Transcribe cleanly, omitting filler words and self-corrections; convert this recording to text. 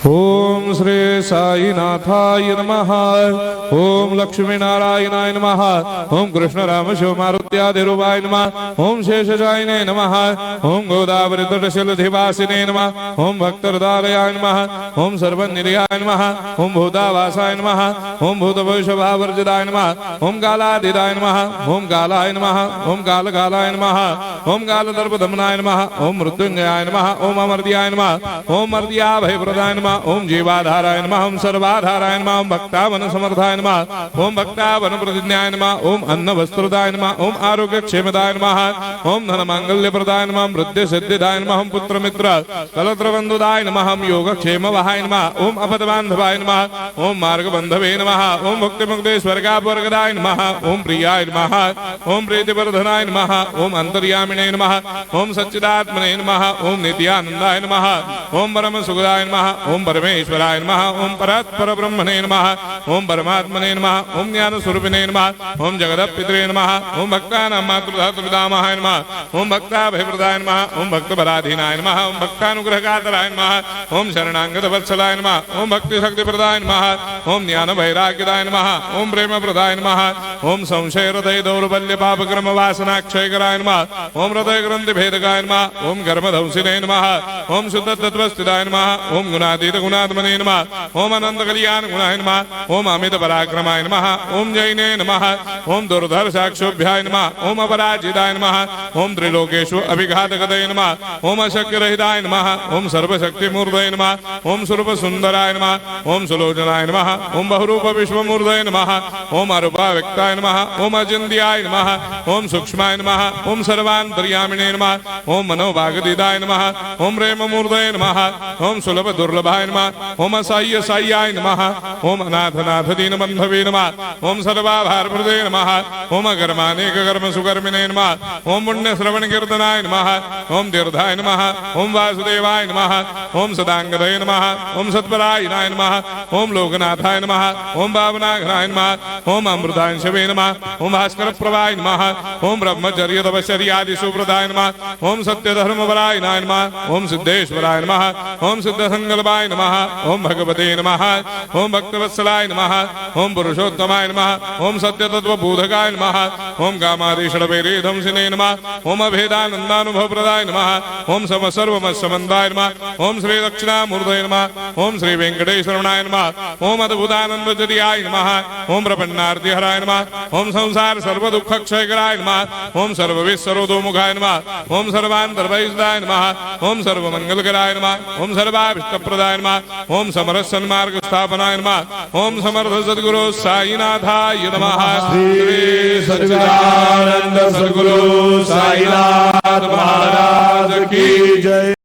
ओम श्री साईनाथाय नमः। ओम लक्ष्मी नारायणाय नमः। ओम कृष्ण राम शिव मारुत्यादिरूपाय नमः। ओम शेषजायिने नमः। ओम गोदावरी तटशिलधिवासिने नमः। ओम भक्तहृदयाय नमः। ओम सर्वनिलयाय नमः। ओम भूतावासाय नमः। ओम भूतभविष्यभावर्जिताय नमः। ओम कालाधीराय नमः। ओम कालाय नमः। ओम कालकालाय नमः। ओम कालदर्पदमनाय नमः। ओम मृत्युंजयाय नमः। ओम अमर्त्याय नमः। ओम मर्त्याभयप्रदाय नमः। ओम जीवाधाराय नमः। ओम सर्वाधाराय नमः। ओम भक्तावन समर्थाय नमः। ओम भक्तावन प्रतिज्ञाय नमः। ओम अन्न वस्त्रदाय नमः। ओम आरोग्य क्षेमदाय नमः। ओम धन मांगल्य प्रदाय नमः। ओम वृद्धि सिद्धिदाय नमः। ओम पुत्र मित्र कलत्र बंधुदाय नमः। ओम योग क्षेम वहाय नमः। ओम अपद बांधवाय नमः। ओम मार्ग बंधवे नमः। ओम भक्ति मुक्ति स्वर्गापवर्गदाय नमः। ओम प्रियाय नमः। ओम प्रीतिवर्धनाय नमः। ओम अंतर्यामिने नमः। ओम सच्चिदात्मने नमः। ओम नित्यानंदाय नमः। ओम परम सुखदाय नमः। ओम परमेश्वराय नमः। ओम परात्पर ब्रह्मणे नमः। ओम परमात्मने नमः। ओम ज्ञान स्वरूपिणे नमः। ओम जगदपितरे नमः। ओम भक्तानां मातृधातृपितामहाय नमः। ओम भक्ताभयप्रदाय नमः। ओम भक्तपराधीनाय नमः। ओम भक्तानुग्रहकातराय नमः। ओम शरणागत वत्सलाय नमः। ओम भक्ति शक्ति प्रदाय नमः। ओम ज्ञान वैराग्यदाय नमः। ओम प्रेम प्रदाय नमः। ओम संशय हृदय दौर्बल्य पाप कर्म वासना क्षयकराय नमः। ओम हृदय ग्रंथि भेदकाय नमः। ओम कर्मधंसिने नमः। ओम शुद्ध तत्वस्थिताय नमः। ओम गुणातीत गुणात्मने नमः। ओम अनंत कल्याण गुणाय नमः। ओम अमित पराक्रमाय नमः। ओम जैने नमः। ओम दुर्धर साक्षोभ्याय नमः। ओम अपराजिताय नमः। ओम त्रिलोकेषु अभिघातगतये नमः। ओम अशक्य रहिताय नमः। ओम सर्वशक्ति मूर्तये नमः। ओम स्वरूप सुंदराय नमः। ओम सुलोचनाय नमः। ओम बहुरूप विश्वमूर्तये नमः। ओम अरूपा व्यक्ताय नमः। ओम अचिन्त्याय नमः। ओम सूक्ष्माय नमः। ओम सर्वान्तर्यामिने नमः। ओम मनोभागदिदाय नमः। ओम प्रेम मूर्तये नमः। ओम सुलभ दुर्लभाय नमः। ओम असह्य साह्याय नमः। ओम अनाथनाथ दीनबंधवे नमः। ओम सर्वाभारप्रदे नमः। ओम अकर्मानेक कर्म सुकर्मिणे नमः। ओम पुण्य श्रवण कीर्तनाय नमः। ओम तीर्थाय नमः। ओम वासुदेवाय नमः। ओम सदांगदये नमः। ओम सत्परायणाय नमः। ओम लोकनाथाय नमः। ओम पावनाघनाय नमः। ओम अमृतांशवे नमः। ओम भास्कर प्रभाय नमः। ओम ब्रह्मचर्य तपश्चर्यादि सुप्रदाय नमः। ओम सत्य धर्मपरायणाय नमः। ओम सिद्धेश्वराय नमः। ओम सिद्ध संकल्पाय नमः। ओम भगवते नमः। ओम भक्तवत्सलाय नमः। ओम पुरुषोत्तमाय नमः। ओम सत्य तत्व बोधकाय नमः। ओम कामादिषडभैरेधंसिने नमः। ओम अभेदानंदानुभव प्रदाय नमः। ओम सम सर्वमस्समन्दाय नमः। ओम श्री दक्षिणामूर्तये नमः। ओम श्री वेंकटेश्वरनाय नमः। ओम अद्भुतानंदजरियाय नमः। ओम प्रपन्नार्तिहराय नमः। ओम संसार सर्व दुःख क्षयकराय नमः। ओम सर्वविस्सरोदोमुखाय नमः। ओम सर्वान्तर्वैसदाय नमः। ओम सर्वमंगलकराय नमः। ओम सर्वाभिष्टप्रदाय नमः। ओम समरस सन्मार्ग स्थापनाय नमः। ओम समर्थ सद्गुरु साईनाथाय नमः। श्री सच्चिदानंद सद्गुरु साईनाथ महाराज की जय।